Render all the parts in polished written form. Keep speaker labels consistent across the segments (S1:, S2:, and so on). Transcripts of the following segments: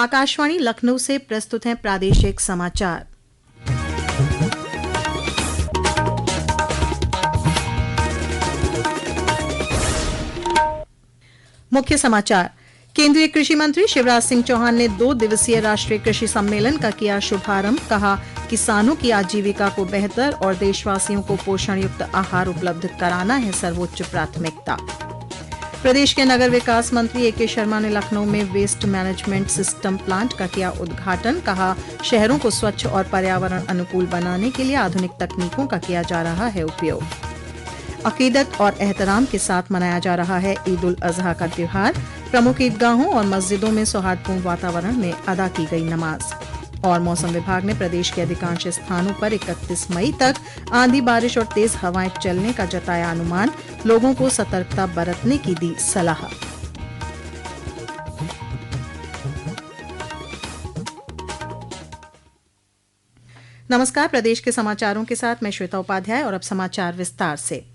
S1: आकाशवाणी लखनऊ से प्रस्तुत हैं प्रादेशिक समाचार। मुख्य समाचार। केंद्रीय कृषि मंत्री शिवराज सिंह चौहान ने 2 दिवसीय राष्ट्रीय कृषि सम्मेलन का किया शुभारंभ। कहा, किसानों की आजीविका को बेहतर और देशवासियों को पोषण युक्त आहार उपलब्ध कराना है सर्वोच्च प्राथमिकता। प्रदेश के नगर विकास मंत्री ए.के. शर्मा ने लखनऊ में वेस्ट मैनेजमेंट सिस्टम प्लांट का किया उद्घाटन। कहा, शहरों को स्वच्छ और पर्यावरण अनुकूल बनाने के लिए आधुनिक तकनीकों का किया जा रहा है उपयोग। अकीदत और एहतराम के साथ मनाया जा रहा है ईद उल अजहा का त्योहार। प्रमुख ईदगाहों और मस्जिदों में सौहार्दपूर्ण वातावरण में अदा की गई नमाज। और मौसम विभाग ने प्रदेश के अधिकांश स्थानों पर 31 मई तक आंधी बारिश और तेज हवाएं चलने का जताया अनुमान। लोगों को सतर्कता बरतने की दी सलाह। नमस्कार, प्रदेश के समाचारों के साथ मैं श्वेता उपाध्याय और अब समाचार विस्तार से।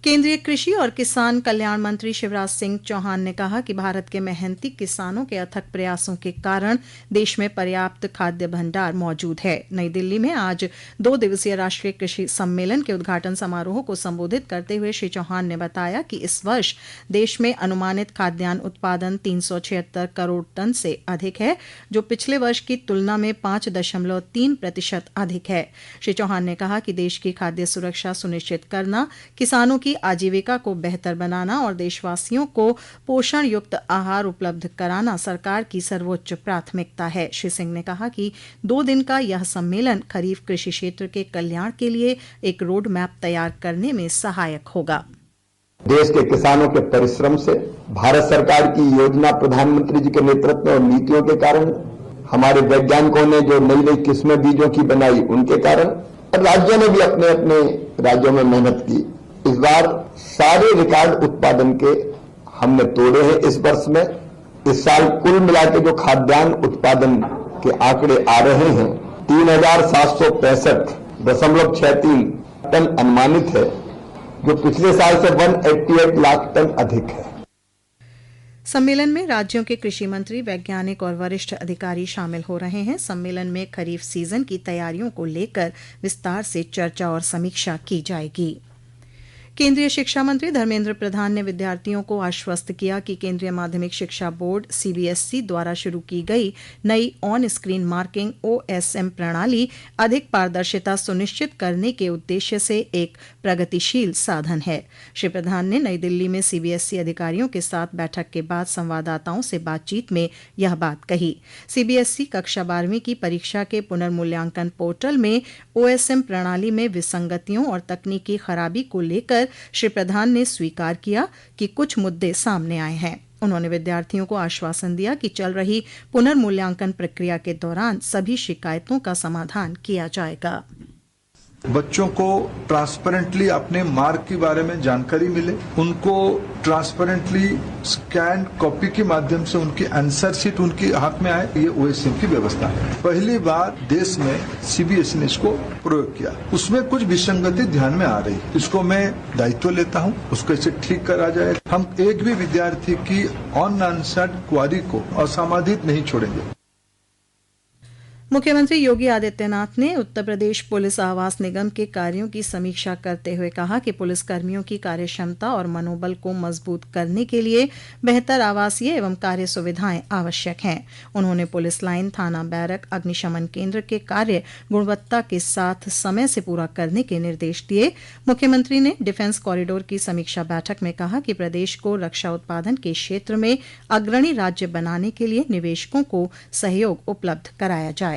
S1: केंद्रीय कृषि और किसान कल्याण मंत्री शिवराज सिंह चौहान ने कहा कि भारत के मेहनती किसानों के अथक प्रयासों के कारण देश में पर्याप्त खाद्य भंडार मौजूद है। नई दिल्ली में आज 2 दिवसीय राष्ट्रीय कृषि सम्मेलन के उद्घाटन समारोह को संबोधित करते हुए श्री चौहान ने बताया कि इस वर्ष देश में अनुमानित खाद्यान्न उत्पादन 376 करोड़ टन से अधिक है, जो पिछले वर्ष की तुलना में 5.3% अधिक है। श्री चौहान ने कहा कि देश की खाद्य सुरक्षा सुनिश्चित करना, किसानों की आजीविका को बेहतर बनाना और देशवासियों को पोषण युक्त आहार उपलब्ध कराना सरकार की सर्वोच्च प्राथमिकता है। श्री सिंह ने कहा कि 2 दिन का यह सम्मेलन खरीफ कृषि क्षेत्र के कल्याण के लिए एक रोड मैप तैयार करने में सहायक होगा।
S2: देश के किसानों के परिश्रम से, भारत सरकार की योजना, प्रधानमंत्री जी के नेतृत्व और नीतियों के कारण, हमारे वैज्ञानिकों ने जो नई नई किस्में बीजों की बनाई उनके कारण, और राज्यों ने भी अपने अपने राज्यों में मेहनत की। इस बार सारे रिकॉर्ड उत्पादन के हमने तोड़े हैं। इस वर्ष में, इस साल कुल मिला के जो खाद्यान्न उत्पादन के आंकड़े आ रहे हैं 3,765.63 टन अनुमानित है, जो पिछले साल से 188 लाख टन अधिक है।
S1: सम्मेलन में राज्यों के कृषि मंत्री, वैज्ञानिक और वरिष्ठ अधिकारी शामिल हो रहे हैं। सम्मेलन में खरीफ सीजन की तैयारियों को लेकर विस्तार से चर्चा और समीक्षा की जाएगी। केंद्रीय शिक्षा मंत्री धर्मेंद्र प्रधान ने विद्यार्थियों को आश्वस्त किया कि केंद्रीय माध्यमिक शिक्षा बोर्ड सीबीएसई द्वारा शुरू की गई नई ऑन स्क्रीन मार्किंग ओएसएम प्रणाली अधिक पारदर्शिता सुनिश्चित करने के उद्देश्य से एक प्रगतिशील साधन है। श्री प्रधान ने नई दिल्ली में सीबीएसई अधिकारियों के साथ बैठक के बाद संवाददाताओं से बातचीत में यह बात कही। सीबीएसई कक्षा 12वीं की परीक्षा के पुनर्मूल्यांकन पोर्टल में ओएसएम प्रणाली में विसंगतियों और तकनीकी खराबी को लेकर श्री प्रधान ने स्वीकार किया कि कुछ मुद्दे सामने आए हैं। उन्होंने विद्यार्थियों को आश्वासन दिया कि चल रही पुनर्मूल्यांकन प्रक्रिया के दौरान सभी शिकायतों का समाधान किया जाएगा।
S3: बच्चों को ट्रांसपेरेंटली अपने मार्क के बारे में जानकारी मिले, उनको ट्रांसपेरेंटली स्कैन कॉपी के माध्यम से उनकी आंसर शीट उनके हाथ में आए, ये ओएसएम की व्यवस्था है। पहली बार देश में सीबीएसई ने इसको प्रयोग किया, उसमें कुछ विसंगति ध्यान में आ रही, इसको मैं दायित्व लेता हूं, उसको इसे ठीक करा जाए। हम एक भी विद्यार्थी की अनआंसर्ड क्वारी को असमाधित नहीं छोड़ेंगे।
S1: मुख्यमंत्री योगी आदित्यनाथ ने उत्तर प्रदेश पुलिस आवास निगम के कार्यों की समीक्षा करते हुए कहा कि पुलिस कर्मियों की कार्यक्षमता और मनोबल को मजबूत करने के लिए बेहतर आवासीय एवं कार्य सुविधाएं आवश्यक हैं। उन्होंने पुलिस लाइन, थाना, बैरक, अग्निशमन केंद्र के कार्य गुणवत्ता के साथ समय से पूरा करने के निर्देश दिए। मुख्यमंत्री ने डिफेंस कॉरिडोर की समीक्षा बैठक में कहा कि प्रदेश को रक्षा उत्पादन के क्षेत्र में अग्रणी राज्य बनाने के लिए निवेशकों को सहयोग उपलब्ध कराया जाए।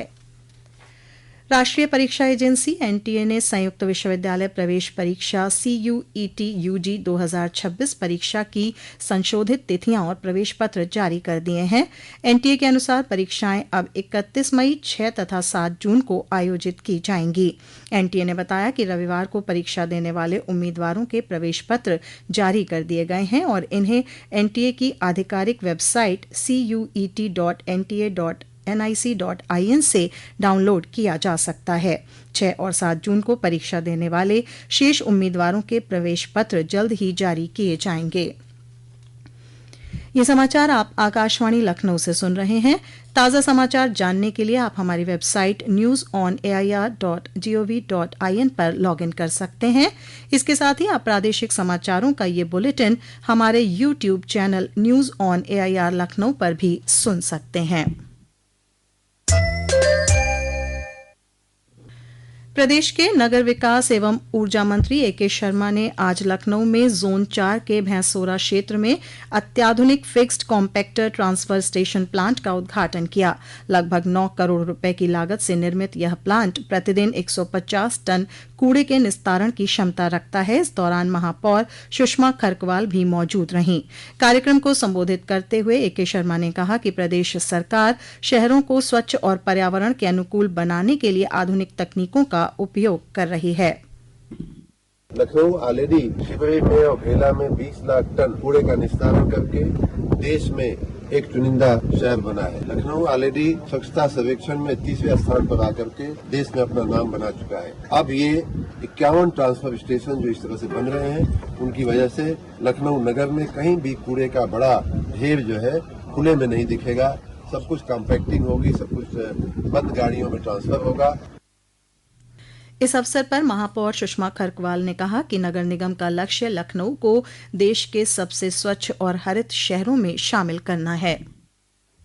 S1: राष्ट्रीय परीक्षा एजेंसी एनटीए ने संयुक्त विश्वविद्यालय प्रवेश परीक्षा CUET UG 2026 परीक्षा की संशोधित तिथियां और प्रवेश पत्र जारी कर दिए हैं। एनटीए के अनुसार परीक्षाएं अब 31 मई, 6 तथा 7 जून को आयोजित की जाएंगी। एनटीए ने बताया कि रविवार को परीक्षा देने वाले उम्मीदवारों के प्रवेश पत्र जारी कर दिए गए हैं और इन्हें एनटीए की आधिकारिक वेबसाइट cuet.nta.nic.in से डाउनलोड किया जा सकता है। 6 और 7 जून को परीक्षा देने वाले शेष उम्मीदवारों के प्रवेश पत्र जल्द ही जारी किए जाएंगे। ये समाचार आप आकाशवाणी लखनऊ से सुन रहे हैं। ताज़ा समाचार जानने के लिए आप हमारी वेबसाइट newsonair.gov.in पर लॉगिन कर सकते हैं। इसके साथ ही आप प्रादेशिक समाचारों का ये बुलेटिन हमारे YouTube channel news on AIR Lucknow पर भी सुन सकते हैं। प्रदेश के नगर विकास एवं ऊर्जा मंत्री AK शर्मा ने आज लखनऊ में जोन 4 के भैंसोरा क्षेत्र में अत्याधुनिक fixed compactor transfer station plant का उद्घाटन किया। लगभग 9 करोड़ रुपए की लागत से निर्मित यह प्लांट प्रतिदिन 150 टन कूड़े के निस्तारण की क्षमता रखता है। इस दौरान महापौर सुषमा खरकवाल भी मौजूद रहीं। कार्यक्रम को संबोधित करते हुए AK शर्मा ने कहा कि प्रदेश सरकार शहरों को स्वच्छ और पर्यावरण के अनुकूल बनाने के लिए आधुनिक तकनीकों का उपयोग कर रही है।
S4: लखनऊ ऑलरेडी शिवरी में और भेला में 20 लाख टन कूड़े का निस्तारण करके देश में एक चुनिंदा शहर बना है। लखनऊ ऑलरेडी स्वच्छता सर्वेक्षण में 30वें स्थान पर आकर के देश में अपना नाम बना चुका है। अब ये 51 ट्रांसफर स्टेशन जो इस तरह से बन रहे हैं, उनकी वजह से लखनऊ नगर में कहीं भी कूड़े का बड़ा ढेर जो है खुले में नहीं दिखेगा। सब कुछ कॉम्पैक्टिंग होगी, सब कुछ बंद गाड़ियों में ट्रांसफर होगा।
S1: इस अवसर पर महापौर सुषमा खरकवाल ने कहा कि नगर निगम का लक्ष्य लखनऊ को देश के सबसे स्वच्छ और हरित शहरों में शामिल करना है।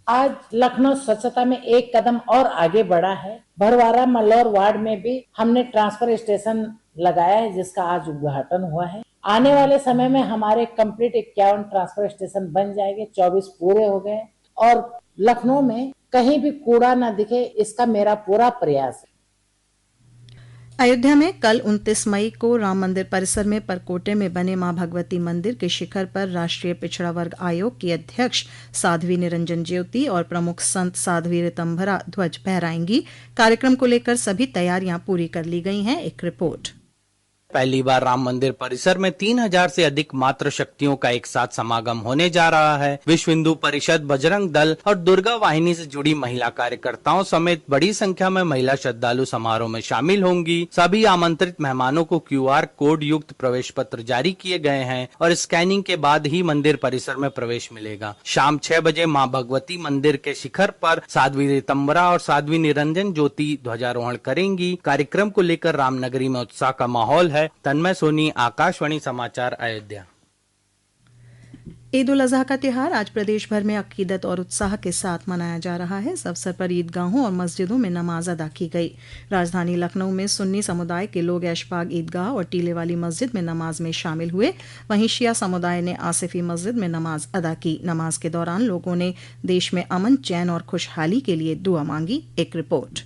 S5: आज लखनऊ स्वच्छता में एक कदम और आगे बढ़ा है। भरवारा मल्लौर वार्ड में भी हमने ट्रांसफर स्टेशन लगाया है, जिसका आज उद्घाटन हुआ है। आने वाले समय में हमारे कंप्लीट 51 ट्रांसफर स्टेशन बन जाएंगे, 24 पूरे हो गए और लखनऊ में कहीं भी कूड़ा न दिखे, इसका मेरा पूरा प्रयास है।
S1: अयोध्या में कल 29 मई को राम मंदिर परिसर में परकोटे में बने मां भगवती मंदिर के शिखर पर राष्ट्रीय पिछड़ा वर्ग आयोग की अध्यक्ष साध्वी निरंजन ज्योति और प्रमुख संत साध्वी ऋतंभरा ध्वज फहराएंगी। कार्यक्रम को लेकर सभी तैयारियां पूरी कर ली गई हैं। एक रिपोर्ट।
S6: पहली बार राम मंदिर परिसर में 3000 से अधिक मातृ शक्तियों का एक साथ समागम होने जा रहा है। विश्व हिंदू परिषद, बजरंग दल और दुर्गा वाहिनी से जुड़ी महिला कार्यकर्ताओं समेत बड़ी संख्या में महिला श्रद्धालु समारोह में शामिल होंगी। सभी आमंत्रित मेहमानों को QR कोड युक्त प्रवेश पत्र जारी किए गए हैं और स्कैनिंग के बाद ही मंदिर परिसर में प्रवेश मिलेगा। शाम 6 बजे मां भगवती मंदिर के शिखर पर साध्वी ऋतंभरा और साध्वी निरंजन ज्योति ध्वजारोहण करेंगी। कार्यक्रम को लेकर रामनगरी में उत्साह का माहौल है। तन्मय सोनी, आकाशवाणी समाचार, अयोध्या।
S1: ईद उल अजहा का त्योहार आज प्रदेश भर में अकीदत और उत्साह के साथ मनाया जा रहा है। इस अवसर पर ईदगाहों और मस्जिदों में नमाज अदा की गई। राजधानी लखनऊ में सुन्नी समुदाय के लोग ऐशबाग ईदगाह और टीले वाली मस्जिद में नमाज में शामिल हुए। वहीं शिया समुदाय ने आसिफी मस्जिद में नमाज अदा की। नमाज के दौरान लोगों ने देश में अमन, चैन और खुशहाली के लिए दुआ मांगी। एक रिपोर्ट।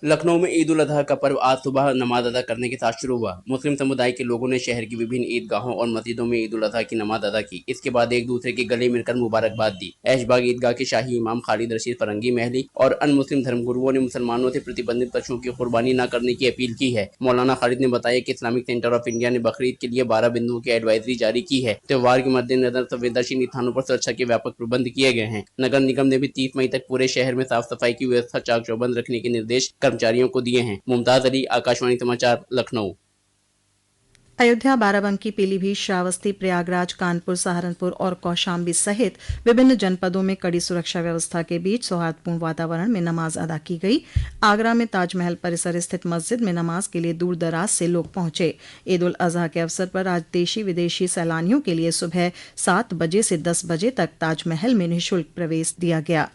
S7: लखनऊ में ईद उल अजहा का पर्व आज सुबह नमाज अदा करने के साथ शुरू हुआ। मुस्लिम समुदाय के लोगों ने शहर की विभिन्न ईदगाहों और मस्जिदों में ईद उल अजहा की नमाज अदा की। इसके बाद एक दूसरे के गले मिलकर मुबारकबाद दी। ऐशबाग ईदगाह के शाही इमाम खालिद रशीद फरंगी महली और अन्य मुस्लिम धर्मगुरुओं ने मुसलमानों से प्रतिबंधित पशुओं की कुर्बानी न करने की अपील की है। मौलाना खालिद ने बताया कि इस्लामिक सेंटर ऑफ इंडिया ने बकरीद के लिए 12 बिंदुओं की एडवाइजरी जारी की है। त्योहार के मद्देनजर संवेदनशील स्थानों पर सुरक्षा के व्यापक प्रबंध किए गए हैं। नगर निगम ने भी 30 मई तक पूरे शहर में साफ सफाई की व्यवस्था चाक चौबंद रखने के निर्देश कर्मचारियों को दिए हैं। मुमताज अली, आकाशवाणी समाचार, लखनऊ।
S1: अयोध्या, बाराबंकी, पीलीभीत, श्रावस्ती, प्रयागराज, कानपुर, सहारनपुर और कौशाम्बी सहित विभिन्न जनपदों में कड़ी सुरक्षा व्यवस्था के बीच सौहार्दपूर्ण वातावरण में नमाज अदा की गई। आगरा में ताजमहल परिसर स्थित मस्जिद में नमाज के लिए दूर दराज से लोग पहुंचे। ईद उल अजहा के अवसर पर आज देशी विदेशी सैलानियों के लिए सुबह 7 बजे से 10 बजे तक ताजमहल में निःशुल्क प्रवेश दिया गया।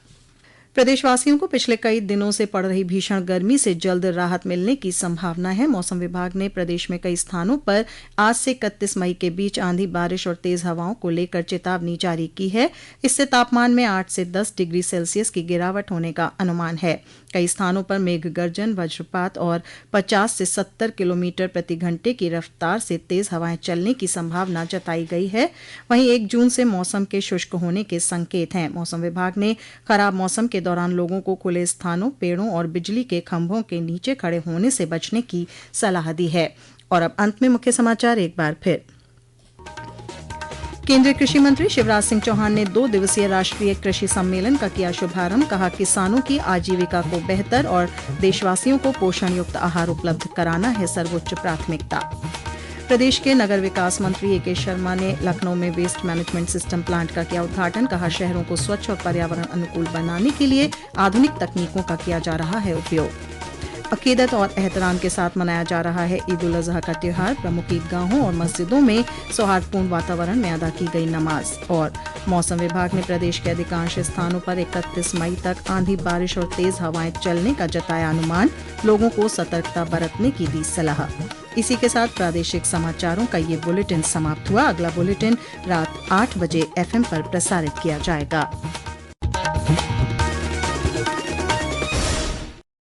S1: प्रदेशवासियों को पिछले कई दिनों से पड़ रही भीषण गर्मी से जल्द राहत मिलने की संभावना है। मौसम विभाग ने प्रदेश में कई स्थानों पर आज से 31 मई के बीच आंधी, बारिश और तेज हवाओं को लेकर चेतावनी जारी की है। इससे तापमान में 8 से 10 डिग्री सेल्सियस की गिरावट होने का अनुमान है। कई स्थानों पर मेघ गर्जन, वज्रपात और 50 से 70 किलोमीटर प्रति घंटे की रफ्तार से तेज हवाएं चलने की संभावना जताई गई है। वहीं 1 जून से मौसम के शुष्क होने के संकेत हैं। मौसम विभाग ने खराब मौसम के दौरान लोगों को खुले स्थानों, पेड़ों और बिजली के खंभों के नीचे खड़े होने से बचने की सलाह दी है। और अब अंत में मुख्य समाचार एक बार फिर। केंद्रीय कृषि मंत्री शिवराज सिंह चौहान ने 2 दिवसीय राष्ट्रीय कृषि सम्मेलन का किया शुभारंभ। कहा, किसानों की आजीविका को बेहतर और देशवासियों को पोषण युक्त आहार उपलब्ध कराना है सर्वोच्च प्राथमिकता। प्रदेश के नगर विकास मंत्री ए.के. शर्मा ने लखनऊ में वेस्ट मैनेजमेंट सिस्टम प्लांट का किया उद्घाटन। कहा, शहरों को स्वच्छ और पर्यावरण अनुकूल बनाने के लिए आधुनिक तकनीकों का किया जा रहा है उपयोग। अकीदत और एहतराम के साथ मनाया जा रहा है ईद उल अजहा का त्योहार। प्रमुख ईदगाहों और मस्जिदों में सौहार्दपूर्ण वातावरण में अदा की गई नमाज। और मौसम विभाग ने प्रदेश के अधिकांश स्थानों पर 31 मई तक आंधी, बारिश और तेज हवाएं चलने का जताया अनुमान। लोगों को सतर्कता बरतने की दी सलाह। इसी के साथ प्रादेशिक समाचारों का ये बुलेटिन समाप्त हुआ। अगला बुलेटिन रात 8 बजे FM पर प्रसारित किया जाएगा।